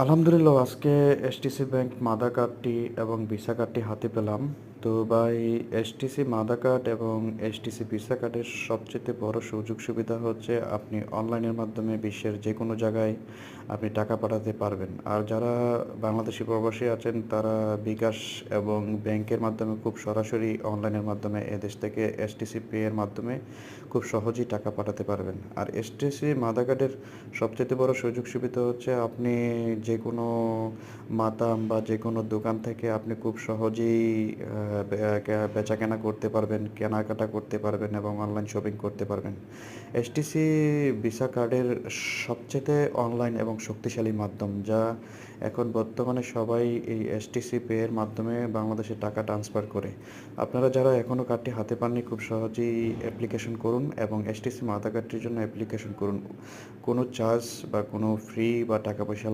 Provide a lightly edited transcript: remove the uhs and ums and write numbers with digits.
আলহামদুলিল্লাহ আজকে STC bank মাদা কার্ডটি এবং ভিসা কার্ডটি হাতে পেলাম। তো ভাই, এসটিসি মাদা কার্ড এবং এসটিসি ভিসা কার্ডের সবচেয়ে বড় সুযোগ সুবিধা হচ্ছে আপনি অনলাইনের মাধ্যমে বিশ্বের যে কোনো জায়গায় আপনি টাকা পাঠাতে পারবেন। আর যারা বাংলাদেশি প্রবাসী আছেন তারা বিকাশ এবং ব্যাংকের মাধ্যমে খুব সরাসরি অনলাইনের মাধ্যমে এদেশ থেকে এসটিসি পে এর মাধ্যমে খুব সহজেই টাকা পাঠাতে পারবেন। আর এসটিসি মাদা কার্ডের সবচেয়ে বড় সুযোগ সুবিধা হচ্ছে আপনি যে কোনো মাতাম বা যে কোনো দোকান থেকে আপনি খুব সহজেই বেচাকেনা করতে পারবেন, কেনাকাটা করতে পারবেন এবং অনলাইন শপিং করতে পারবেন। এসটিসি ভিসা কার্ডের সবচেয়ে অনলাইন এবং শক্তিশালী মাধ্যম, যা এখন বর্তমানে সবাই এই এসটিসি পে এর মাধ্যমে বাংলাদেশে টাকা ট্রান্সফার করে। আপনারা যারা এখনও কার্ডটি হাতে পাননি খুব সহজেই অ্যাপ্লিকেশন করুন এবং এসটিসি মাদা কার্ডটির জন্য অ্যাপ্লিকেশন করুন। কোনো চার্জ বা কোনো ফ্রি বা টাকা পয়সা